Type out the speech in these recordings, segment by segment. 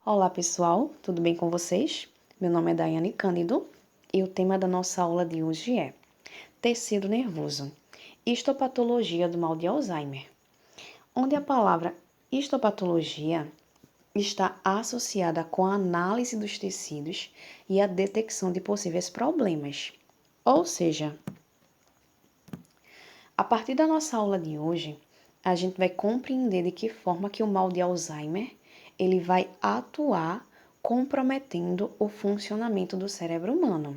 Olá pessoal, tudo bem com vocês? Meu nome é Daiane Cândido e o tema da nossa aula de hoje é tecido nervoso, histopatologia do mal de Alzheimer, onde a palavra histopatologia está associada com a análise dos tecidos e a detecção de possíveis problemas. Ou seja, a partir da nossa aula de hoje, a gente vai compreender de que forma que o mal de Alzheimer ele vai atuar comprometendo o funcionamento do cérebro humano.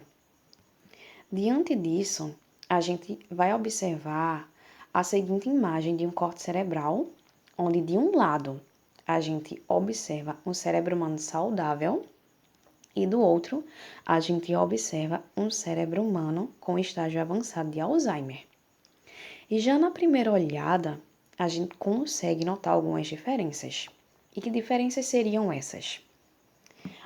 Diante disso, a gente vai observar a seguinte imagem de um corte cerebral, onde de um lado a gente observa um cérebro humano saudável e do outro a gente observa um cérebro humano com estágio avançado de Alzheimer. E já na primeira olhada, a gente consegue notar algumas diferenças. E que diferenças seriam essas?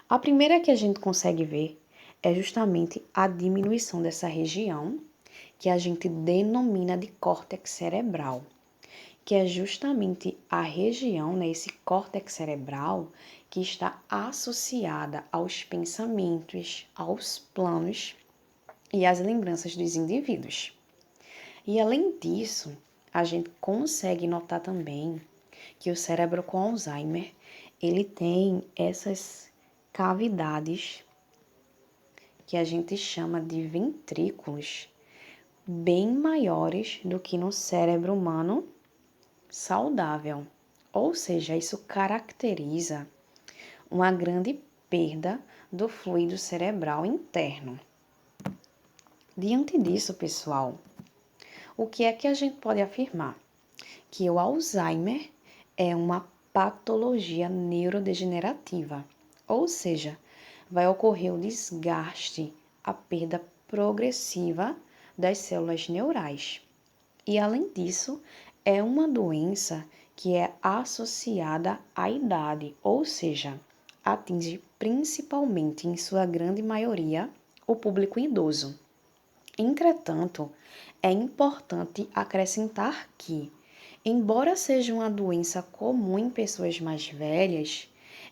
A primeira que a gente consegue ver é justamente a diminuição dessa região, que a gente denomina de córtex cerebral, que é justamente a região, esse córtex cerebral, que está associada aos pensamentos, aos planos e às lembranças dos indivíduos. E além disso, a gente consegue notar também que o cérebro com Alzheimer, ele tem essas cavidades que a gente chama de ventrículos bem maiores do que no cérebro humano saudável. Ou seja, isso caracteriza uma grande perda do fluido cerebral interno. Diante disso, pessoal, o que é que a gente pode afirmar? Que o Alzheimer é uma patologia neurodegenerativa, ou seja, vai ocorrer o desgaste, a perda progressiva das células neurais. E além disso, é uma doença que é associada à idade, ou seja, atinge principalmente, em sua grande maioria, o público idoso. Entretanto, é importante acrescentar que, embora seja uma doença comum em pessoas mais velhas,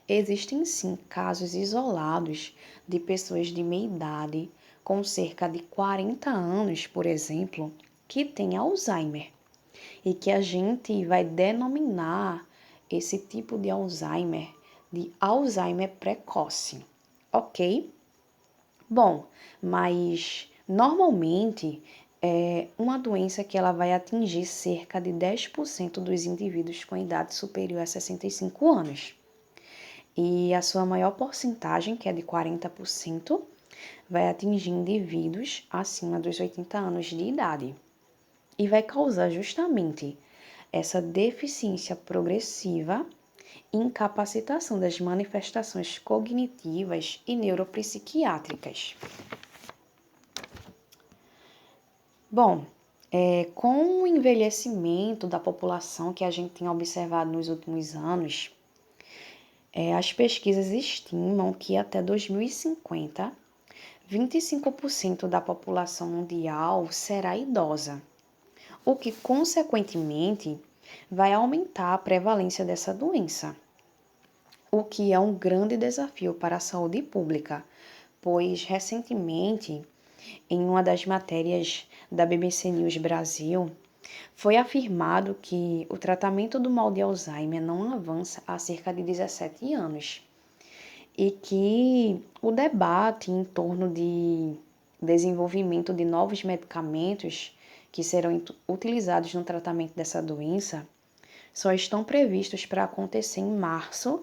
existem sim casos isolados de pessoas de meia idade, com cerca de 40 anos, por exemplo, que têm Alzheimer e que a gente vai denominar esse tipo de Alzheimer precoce, ok? Bom, mas normalmente é uma doença que ela vai atingir cerca de 10% dos indivíduos com idade superior a 65 anos. E a sua maior porcentagem, que é de 40%, vai atingir indivíduos acima dos 80 anos de idade. E vai causar justamente essa deficiência progressiva e incapacitação das manifestações cognitivas e neuropsiquiátricas. Bom, com o envelhecimento da população que a gente tem observado nos últimos anos, as pesquisas estimam que até 2050, 25% da população mundial será idosa, o que, consequentemente, vai aumentar a prevalência dessa doença, o que é um grande desafio para a saúde pública, pois recentemente, em uma das matérias da BBC News Brasil, foi afirmado que o tratamento do mal de Alzheimer não avança há cerca de 17 anos e que o debate em torno de desenvolvimento de novos medicamentos que serão utilizados no tratamento dessa doença só estão previstos para acontecer em março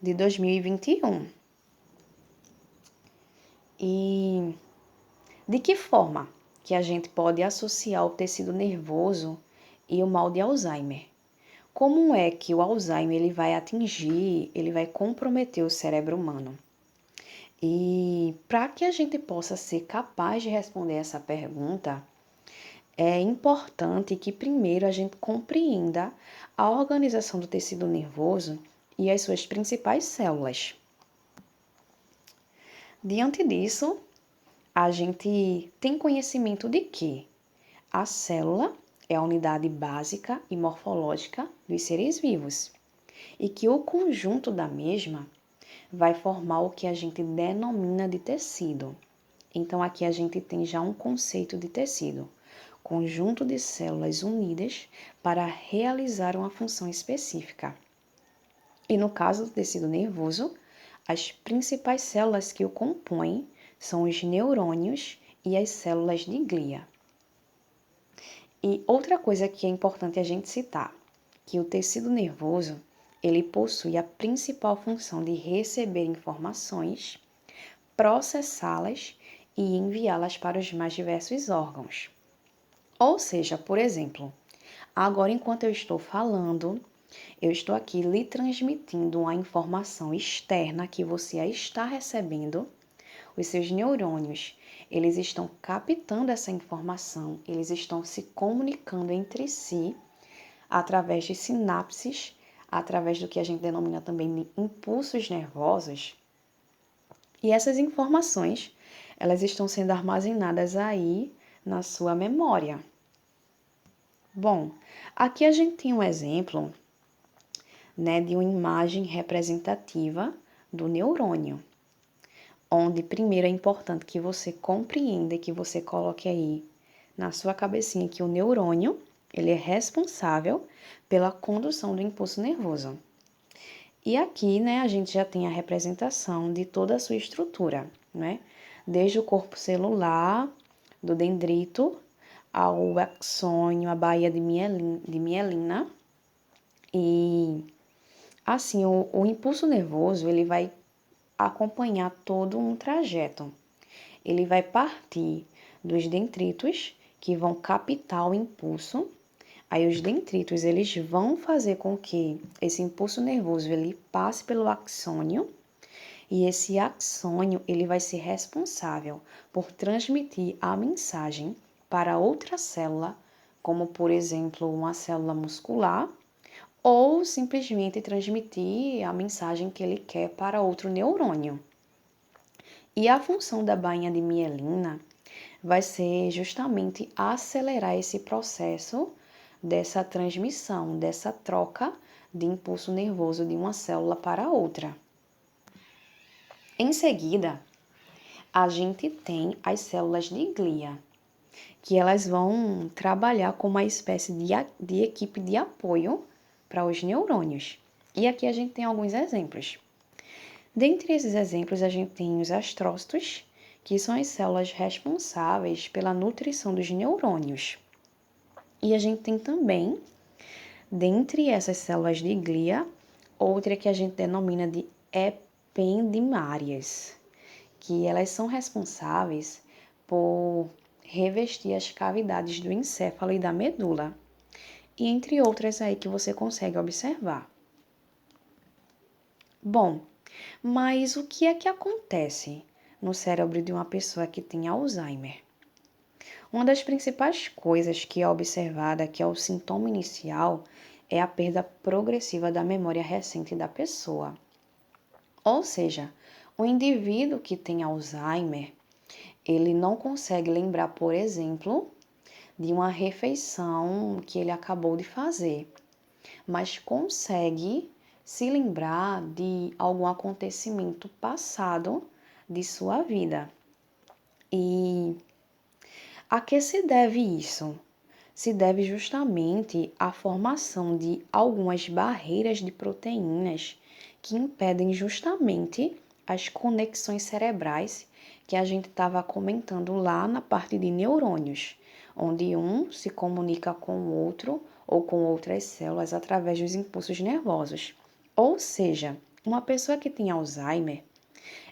de 2021. E de que forma que a gente pode associar o tecido nervoso e o mal de Alzheimer? Como é que o Alzheimer ele vai comprometer o cérebro humano? E para que a gente possa ser capaz de responder essa pergunta, é importante que primeiro a gente compreenda a organização do tecido nervoso e as suas principais células. Diante disso, a gente tem conhecimento de que a célula é a unidade básica e morfológica dos seres vivos e que o conjunto da mesma vai formar o que a gente denomina de tecido. Então, aqui a gente tem já um conceito de tecido, conjunto de células unidas para realizar uma função específica. E no caso do tecido nervoso, as principais células que o compõem são os neurônios e as células de glia. E outra coisa que é importante a gente citar, que o tecido nervoso, ele possui a principal função de receber informações, processá-las e enviá-las para os mais diversos órgãos. Ou seja, por exemplo, agora enquanto eu estou falando, eu estou aqui lhe transmitindo uma informação externa que você está recebendo. Os seus neurônios, eles estão captando essa informação, eles estão se comunicando entre si através de sinapses, através do que a gente denomina também de impulsos nervosos. E essas informações, elas estão sendo armazenadas aí na sua memória. Bom, aqui a gente tem um exemplo, né, de uma imagem representativa do neurônio, onde primeiro é importante que você compreenda e que você coloque aí na sua cabecinha que o neurônio, ele é responsável pela condução do impulso nervoso. E aqui, né, a gente já tem a representação de toda a sua estrutura, né? Desde o corpo celular, do dendrito, ao axônio, a baía de mielina. E, assim, o impulso nervoso, ele vai acompanhar todo um trajeto. Ele vai partir dos dendritos, que vão captar o impulso. Aí os dendritos, eles vão fazer com que esse impulso nervoso ele passe pelo axônio, e esse axônio ele vai ser responsável por transmitir a mensagem para outra célula, como por exemplo uma célula muscular, ou simplesmente transmitir a mensagem que ele quer para outro neurônio. E a função da bainha de mielina vai ser justamente acelerar esse processo dessa transmissão, dessa troca de impulso nervoso de uma célula para outra. Em seguida, a gente tem as células de glia, que elas vão trabalhar como uma espécie de equipe de apoio para os neurônios. E aqui a gente tem alguns exemplos. Dentre esses exemplos, a gente tem os astrócitos, que são as células responsáveis pela nutrição dos neurônios. E a gente tem também, dentre essas células de glia, outra que a gente denomina de ependimárias, que elas são responsáveis por revestir as cavidades do encéfalo e da medula, e entre outras aí que você consegue observar. Bom, mas o que é que acontece no cérebro de uma pessoa que tem Alzheimer? Uma das principais coisas que é observada, que é o sintoma inicial, é a perda progressiva da memória recente da pessoa. Ou seja, o indivíduo que tem Alzheimer, ele não consegue lembrar, por exemplo, de uma refeição que ele acabou de fazer, mas consegue se lembrar de algum acontecimento passado de sua vida. E a que se deve isso? Se deve justamente à formação de algumas barreiras de proteínas que impedem justamente as conexões cerebrais que a gente estava comentando lá na parte de neurônios, onde um se comunica com o outro ou com outras células através dos impulsos nervosos. Ou seja, uma pessoa que tem Alzheimer,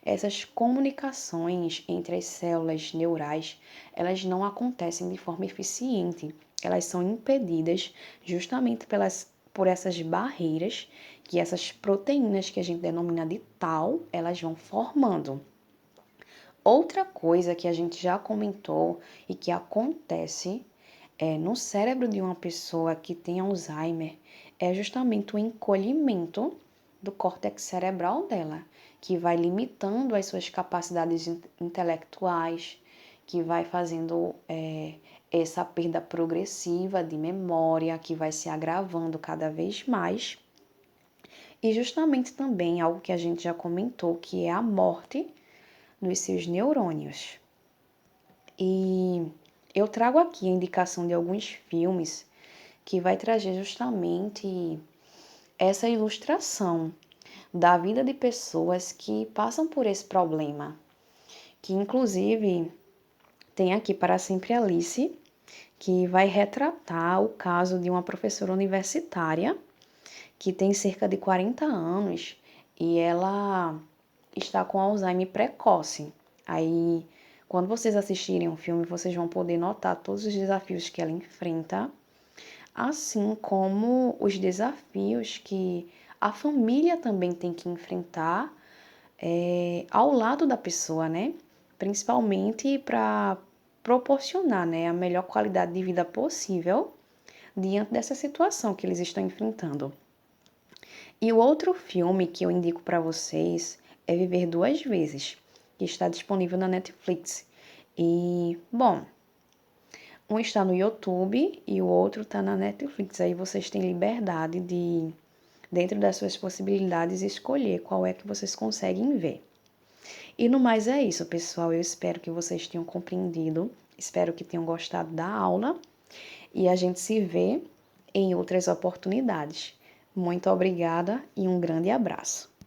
essas comunicações entre as células neurais, elas não acontecem de forma eficiente. Elas são impedidas justamente por essas barreiras que essas proteínas que a gente denomina de tau, elas vão formando. Outra coisa que a gente já comentou e que acontece no cérebro de uma pessoa que tem Alzheimer é justamente o encolhimento do córtex cerebral dela, que vai limitando as suas capacidades intelectuais, que vai fazendo essa perda progressiva de memória, que vai se agravando cada vez mais. e justamente também algo que a gente já comentou, que é a morte dos seus neurônios. E eu trago aqui a indicação de alguns filmes que vai trazer justamente essa ilustração da vida de pessoas que passam por esse problema, que inclusive tem aqui Para Sempre Alice, que vai retratar o caso de uma professora universitária que tem cerca de 40 anos e ela está com Alzheimer precoce. Aí, quando vocês assistirem o filme, vocês vão poder notar todos os desafios que ela enfrenta, assim como os desafios que a família também tem que enfrentar ao lado da pessoa, né? Principalmente para proporcionar, né, a melhor qualidade de vida possível diante dessa situação que eles estão enfrentando. E o outro filme que eu indico para vocês é Viver Duas Vezes, que está disponível na Netflix. E, bom, um está no YouTube e o outro está na Netflix. Aí vocês têm liberdade de, dentro das suas possibilidades, escolher qual é que vocês conseguem ver. E no mais é isso, pessoal. Eu espero que vocês tenham compreendido, espero que tenham gostado da aula e a gente se vê em outras oportunidades. Muito obrigada e um grande abraço.